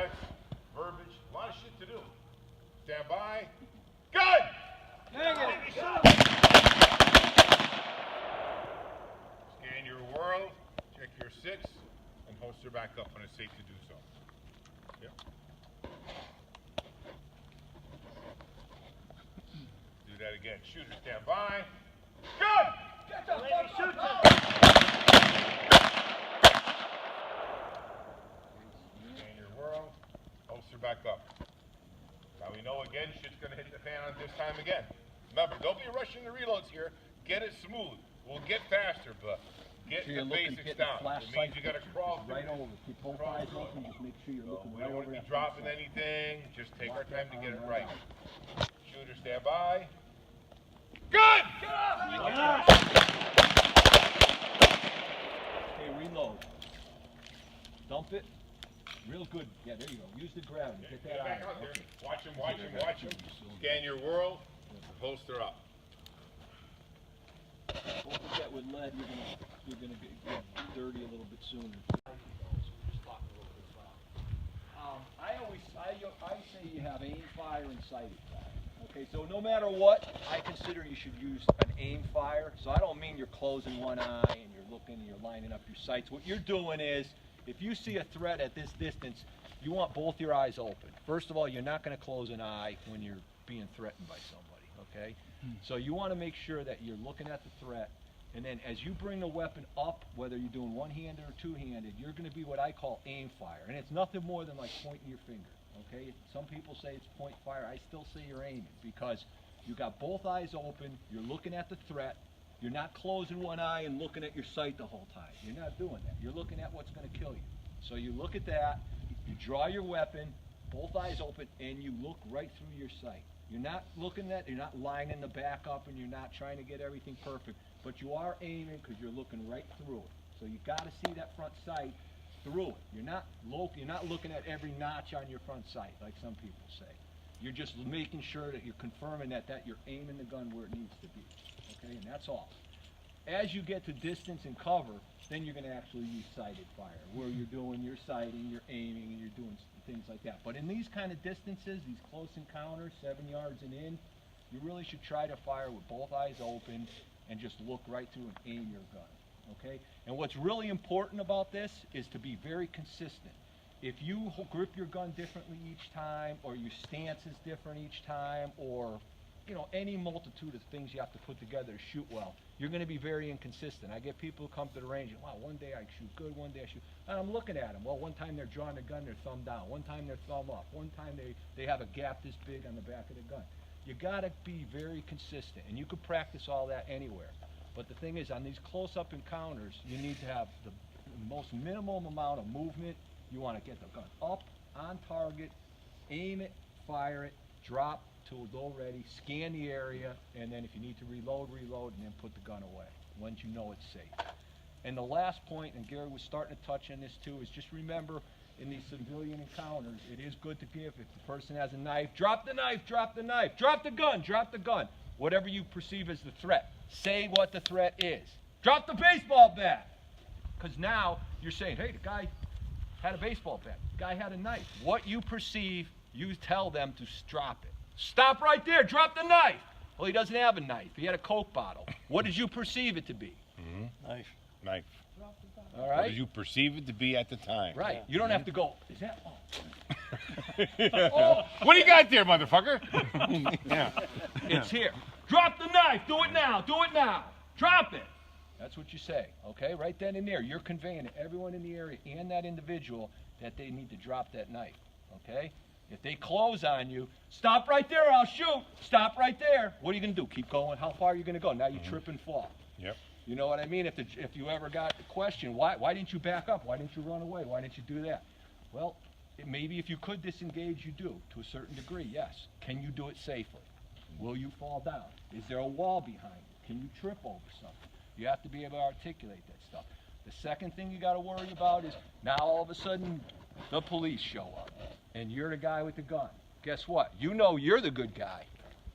vignettes, verbiage, a lot of shit to do. Stand by. Good! Scan your world, check your six, and holster back up when it's safe to do so. Yep. Do that again. Shooter, stand by. Good! Scan your world, holster back up. Now we know again shit's gonna hit the fan on this time again. Remember, don't be rushing the reloads here. Get it smooth. We'll get faster, but get the basics down. It means you gotta crawl through. Right over. Keep both eyes open. Just make sure you're looking We right don't over. want to be dropping anything. Just take our time to get it right. Shooter, stand by. Good! Okay, reload. Dump it. Real good. Yeah, there you go. Use the gravity. Get that Back out. out there. Watch him, watch him, watch him. Scan your world. Holster up. Don't forget with lead, you're gonna get dirty a little bit sooner. I say you have aim, fire, and sighted fire. Okay, so no matter what, I consider you should use an aim fire. So I don't mean you're closing one eye and you're looking and you're lining up your sights. What you're doing is, if you see a threat at this distance, you want both your eyes open. First of all, you're not going to close an eye when you're being threatened by somebody, okay? So you want to make sure that you're looking at the threat, and then as you bring the weapon up, whether you're doing one-handed or two-handed, you're going to be what I call aim fire. And it's nothing more than like pointing your finger, okay? Some people say it's point fire. I still say you're aiming because you got both eyes open, you're looking at the threat, you're not closing one eye and looking at your sight the whole time. You're not doing that. You're looking at what's going to kill you. So you look at that, you draw your weapon, both eyes open, and you look right through your sight. You're not looking at, you're not lining the back up, and you're not trying to get everything perfect, but you are aiming because you're looking right through it. So you got to see that front sight through it. You're not looking at every notch on your front sight like some people say. You're just making sure that you're confirming that you're aiming the gun where it needs to be. Okay, and that's all. As you get to distance and cover, then you're going to actually use sighted fire, where you're doing your sighting, you're aiming, and you're doing things like that. But in these kind of distances, these close encounters, 7 yards and in, you really should try to fire with both eyes open and just look right through and aim your gun. Okay? And what's really important about this is to be very consistent. If you grip your gun differently each time, or your stance is different each time, or any multitude of things you have to put together to shoot well, you're going to be very inconsistent. I get people who come to the range and, wow, one day I shoot good, one day I shoot, and I'm looking at them. Well, one time they're drawing the gun, their thumb down. One time their thumb up. One time they have a gap this big on the back of the gun. You got to be very consistent, and you could practice all that anywhere. But the thing is, on these close-up encounters, you need to have the most minimum amount of movement. You want to get the gun up, on target, aim it, fire it, drop to low ready, scan the area, and then if you need to reload, and then put the gun away once you know it's safe. And the last point, and Gary was starting to touch on this too, is just remember in these civilian encounters, it is good to give, if the person has a knife, drop the knife, drop the knife, drop the gun, whatever you perceive as the threat. Say what the threat is. Drop the baseball bat, because now you're saying, hey, the guy had a baseball bat, the guy had a knife. What you perceive, you tell them to drop it. Stop right there, drop the knife. Well, he doesn't have a knife, he had a Coke bottle. What did you perceive it to be? Knife. All right. What did you perceive it to be at the time? Right. You don't have to go, is that, What do you got there, motherfucker? Yeah. It's here. Drop the knife, do it now, drop it. That's what you say, okay? Right then and there, you're conveying to everyone in the area and that individual that they need to drop that knife, okay? If they close on you, stop right there, I'll shoot. Stop right there. What are you going to do? Keep going? How far are you going to go? Now you trip and fall. Yep. You know what I mean? If you ever got the question, why didn't you back up? Why didn't you run away? Why didn't you do that? Well, maybe if you could disengage, you do, to a certain degree, yes. Can you do it safely? Will you fall down? Is there a wall behind you? Can you trip over something? You have to be able to articulate that stuff. The second thing you got to worry about is now all of a sudden the police show up and you're the guy with the gun. Guess what? You know you're the good guy.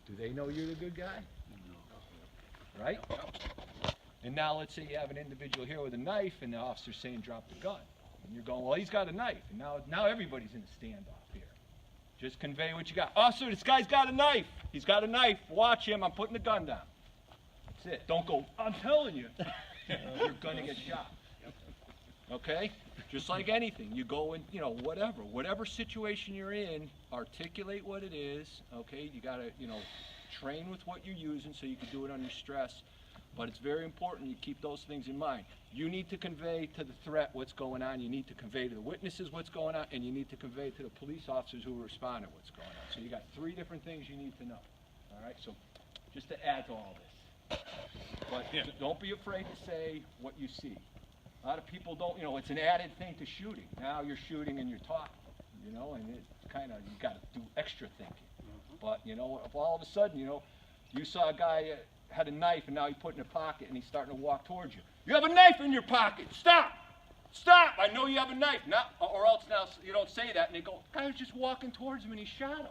Do they know you're the good guy? No. Right? And now let's say you have an individual here with a knife and the officer's saying drop the gun. And you're going, well, he's got a knife. And now everybody's in a standoff here. Just convey what you got. Officer, this guy's got a knife. He's got a knife. Watch him. I'm putting the gun down. That's it. Don't go, I'm telling you. You're going to get shot. Okay? Just like anything. You go in, whatever situation you're in, articulate what it is. Okay? You got to, train with what you're using so you can do it under stress. But it's very important you keep those things in mind. You need to convey to the threat what's going on. You need to convey to the witnesses what's going on, and you need to convey to the police officers who are responding what's going on. So you got 3 different things you need to know. All right? So just to add to all this. But don't be afraid to say what you see. A lot of people don't, it's an added thing to shooting. Now you're shooting and you're talking, and it's kind of, you got to do extra thinking. But, if all of a sudden, you saw a guy had a knife and now he put it in a pocket and he's starting to walk towards you. You have a knife in your pocket. Stop! Stop! I know you have a knife. Now, or else now you don't say that and they go, guy was just walking towards him and he shot him.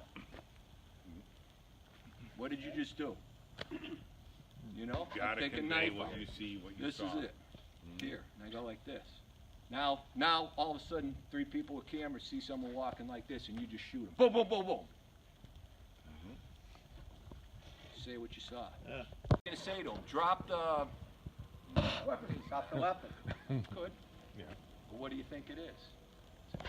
What did you just do? Gotta convey what you see, what you saw. This is it. Here, and I go like this. Now, all of a sudden, 3 people with cameras see someone walking like this, and you just shoot them. Boom, boom, boom, boom. Say what you saw. Yeah. What are you gonna say to them? Drop the weapon. Drop the weapon. Good. Yeah. But what do you think it is? It's a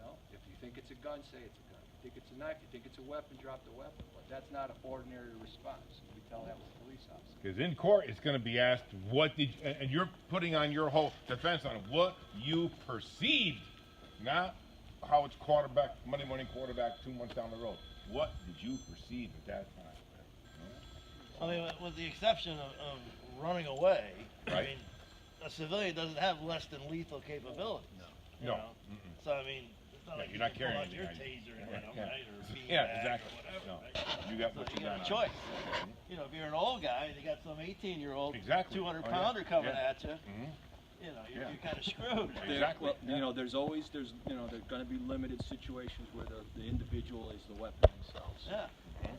gun. If you think it's a gun, say it's a gun. If you think it's a knife, you think it's a weapon, drop the weapon. But that's not an ordinary response. You tell that with a police officer. Because in court, it's going to be asked, and you're putting on your whole defense on what you perceived, not how it's Monday morning quarterback 2 months down the road. What did you perceive at that time? I mean, with the exception of running away, Right. I mean, a civilian doesn't have less than lethal capability. No. So, I mean, it's not like you're not you can pull carrying out your anything, taser and right, hit 'em, yeah. right? Or beanbag Yeah, exactly. or whatever, No. right? You got So what you you got got. a choice. If you're an old guy and you got some 18-year-old, Exactly. 200-pounder coming Yeah. at you, you're Yeah. kind of screwed. Exactly. Well, there's going to be limited situations where the individual is the weapon themselves. Yeah.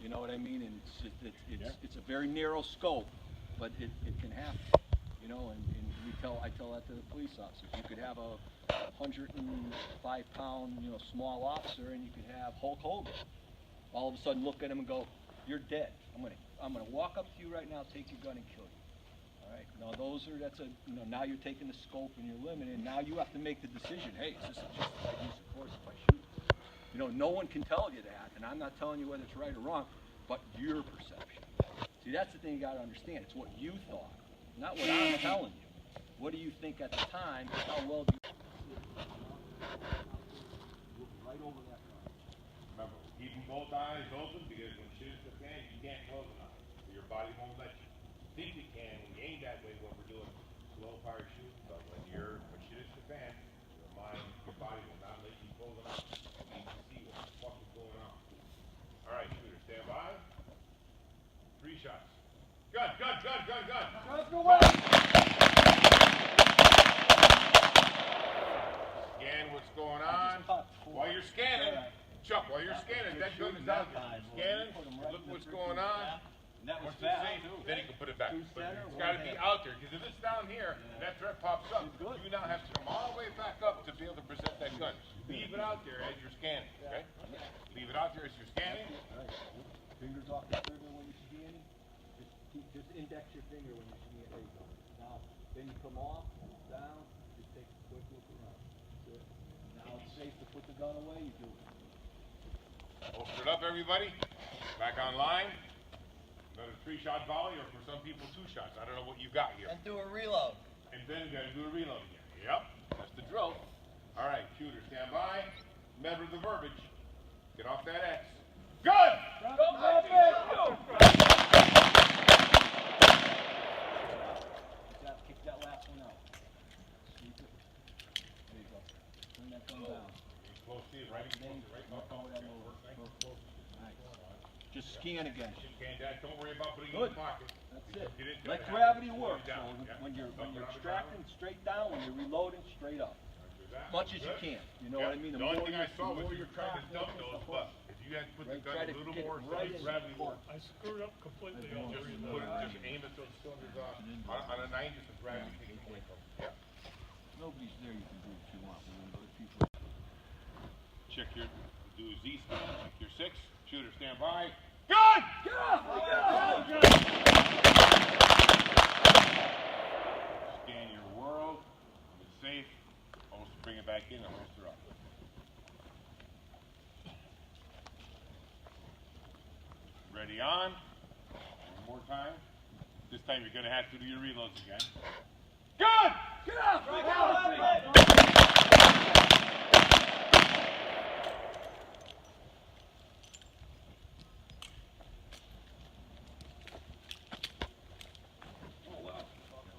You know what I mean? And it's a very narrow scope, but it can happen. And I tell that to the police officers. You could have a 105-pound, small officer, and you could have Hulk Hogan. All of a sudden, look at him and go, "You're dead. I'm gonna walk up to you right now, take your gun, and kill you." All right. Now now you're taking the scope and you're limited. Now you have to make the decision. Hey, is this just a use of force if I shoot? No one can tell you that, and I'm not telling you whether it's right or wrong, but your perception. See, that's the thing you got to understand. It's what you thought, not what I'm telling you. What do you think at the time? How well do you? Right over that gun. Remember, keeping both eyes open because when shit hits the fan, you can't close an eye. Your body won't let you. Think you can when you aim that way when we're doing slow fire shooting, but when shit hits the fan, your body will not let you close an eye. You need to see what the fuck is going on. All right, shooter, stand by. 3 shots. Gun. Scan what's going on. While you're scanning, Chuck, that gun is out there. Scanning, look what's going on. And that was Once it's fast, safe, too. then you can put it back. Two But center, it's got to be out there, because if it's down here and that threat pops up, Good. you now have to come all the way back up to be able to present that gun. Leave it out there as you're scanning, okay? Leave it out there as you're scanning. Fingers off the trigger when you're scanning. Just index your finger when you're scanning. There you go. Now, then you come off, down, just take a quick look around. That's it. Now it's safe to put the gun away, you do it. Holster it up, everybody. Back online. Another 3-shot volley, or for some people 2 shots. I don't know what you got here. And do a reload. And then you got to do a reload again. Yep, that's the drill. All right, shooter, stand by. Remember the verbiage. Get off that X. Good! Kick that last one out. Sweep it. There you go. Turn that gun down. Close to it, right? Just scan again. Don't worry about putting it in the pocket. That's it. Let gravity work. So when you're extracting, straight down. When you're reloading, straight up. Much as you can. You know what I mean? The only thing I saw was you were trying to dump those, but if you had to put the gun a little more so that gravity work. I screwed up completely on the Just reload. aim at those cylinders on a 90 so gravity can come. Yeah. nobody's there, you can do what you want. But when other people. Check your, do a Z scan, check your 6. Shooter, stand by. Gun! Scan your world. It's safe. Holster, bring it back in and holster up. Ready on. One more time. This time you're going to have to do your reloads again. Gun!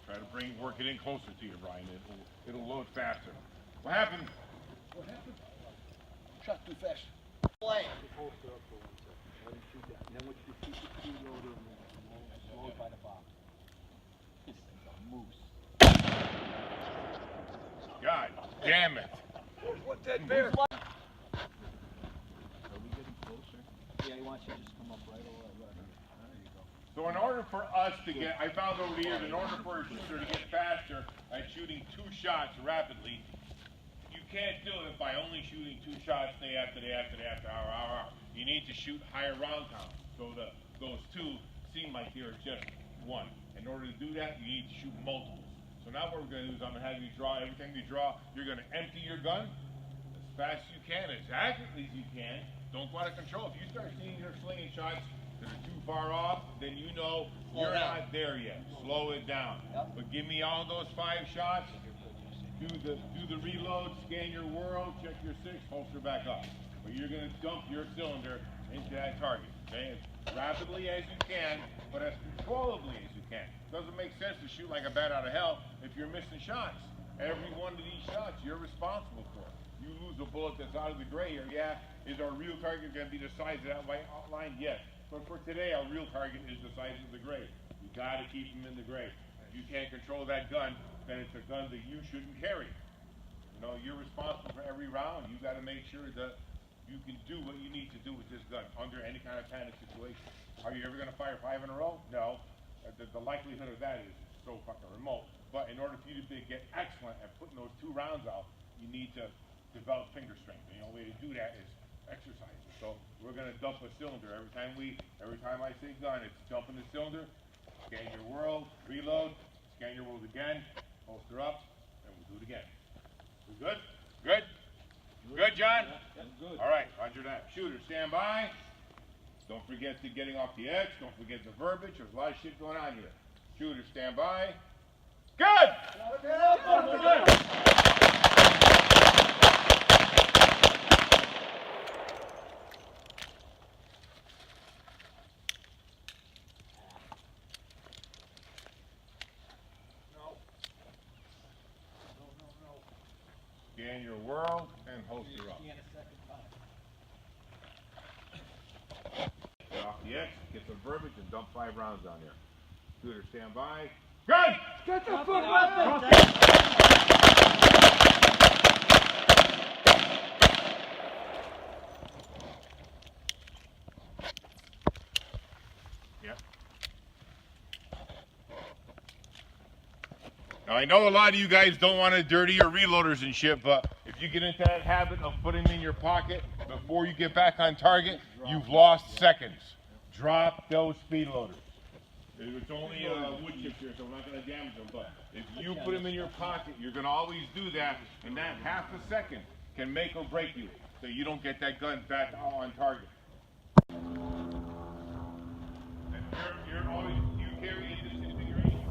Try to work it in closer to you, Brian. It'll load faster. What happened? Shot too fast. Play. And then once you keep the preloader load by the box. This is a moose. God damn it. What dead bear? Are we getting closer? Yeah, he wants you to just come up right over right here. There you go. So in order for us to get, I found over the years, in order for a shooter to get faster at shooting 2 shots rapidly, you can't do it by only shooting 2 shots day after day after day after hour. You need to shoot higher round counts. So those 2 seem like they're just 1. In order to do that, you need to shoot multiples. So now what we're going to do is I'm going to have you draw. Every time you draw, you're going to empty your gun as fast as you can, as accurately as you can. Don't go out of control. If you start seeing you're slinging shots that are too far off, then you know you're not there yet. Slow it down. Yep. But give me all those 5 shots. Do the reload, scan your world, check your 6, holster back up. But you're going to dump your cylinder into that target. Okay? As rapidly as you can, but as controllably as you can. Doesn't make sense to shoot like a bat out of hell if you're missing shots. Every one of these shots you're responsible for. You lose a bullet that's out of the gray area. Is our real target going to be the size of that white outline? Yes. But for today, our real target is the size of the gray. You got to keep them in the gray. If you can't control that gun, then it's a gun that you shouldn't carry. You know, you're responsible for every round. You got to make sure that you can do what you need to do with this gun under any kind of panic situation. Are you ever going to fire 5 in a row? No. The likelihood of that is so fucking remote. But in order for you to get excellent at putting those 2 rounds out, you need to develop finger strength. And the only way to do that is exercise. So we're going to dump a cylinder every time I say gun. It's dumping the cylinder. Scan your world, reload, scan your world again, holster up, and we'll do it again. We good? Good? Good, John? Yeah, good. All right, roger that. Shooter, stand by. Don't forget to getting off the X. Don't forget the verbiage. There's a lot of shit going on here. Shooter, stand by. Good! Scan your world and holster up. Scan a second time. Get off the X, get the verbiage, and dump 5 rounds on there. Shooter, stand by. Good! Get the foot Yep. Now I know a lot of you guys don't want to dirty your reloaders and shit, but if you get into that habit of putting them in your pocket before you get back on target, you've lost seconds. Drop those speed loaders. It's only wood chips here, so I'm not going to damage them, but if you put them in your pocket, you're going to always do that, and that half a second can make or break you, so you don't get that gun back on target. And you're always, you carry it in this configuration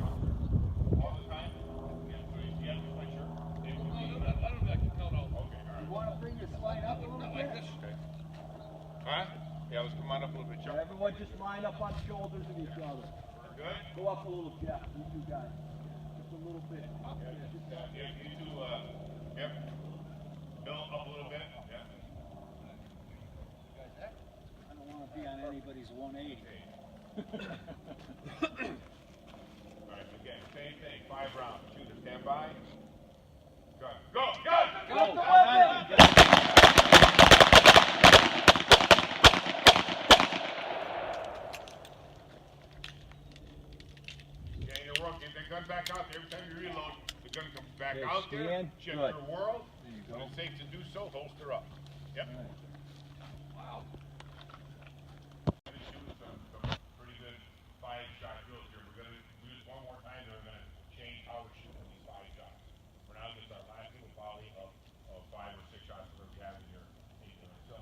all the time? Yeah, so you have to make sure. I don't like to count all. Okay, all right. You want to bring your slide up a little bit? Like this. Okay. Huh? Yeah, let's come on up a little bit, Chuck. Everyone just line up on shoulders of each other. Good? Go up a little, Jeff, you 2 guys. Just a little bit. Yeah, you two, yep. Bill, up a little bit. Yeah. I don't want to be on anybody's 180. All right, again, same thing. 5 rounds. Shooter, stand by. Go. Go! Go! Go! Get that gun back out there. Every time you reload, the gun comes back Okay, out there, stand. check Good. your world. There you When go. it's safe to do so, holster up. Yep. All right. Wow. We're gonna shoot some pretty good 5-shot drills here. We're gonna use one more time, then we're gonna change how we're shooting these 5 shots. For now, just our last little volley of 5 or 6 shots that we have in your so.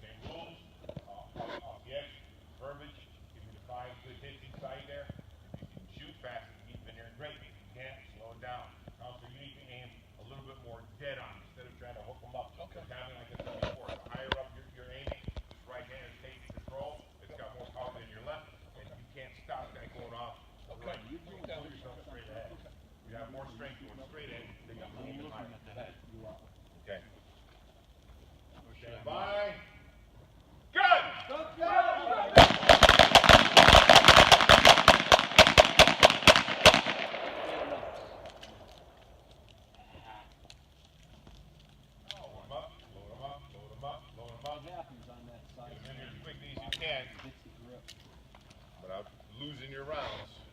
Same rules, off the edge, verbiage, give me the 5 good hits inside there. If you can shoot fast and keep in there, great. If you can't, slow it down. Also, you need to aim a little bit more dead on instead of trying to hook them up. Okay. Like I said before, the higher up you're aiming, this right hand is taking control. It's got more power than your left, and you can't stop that going off. Okay. Right. You pull yourself straight ahead. You have more strength going straight ahead than you can even higher. Okay. Stand by. Good! Load 'em up, load 'em up, load 'em up, load 'em up. What happens on that side? Get 'em in here as quickly as you can Hits the grip. without losing your rounds.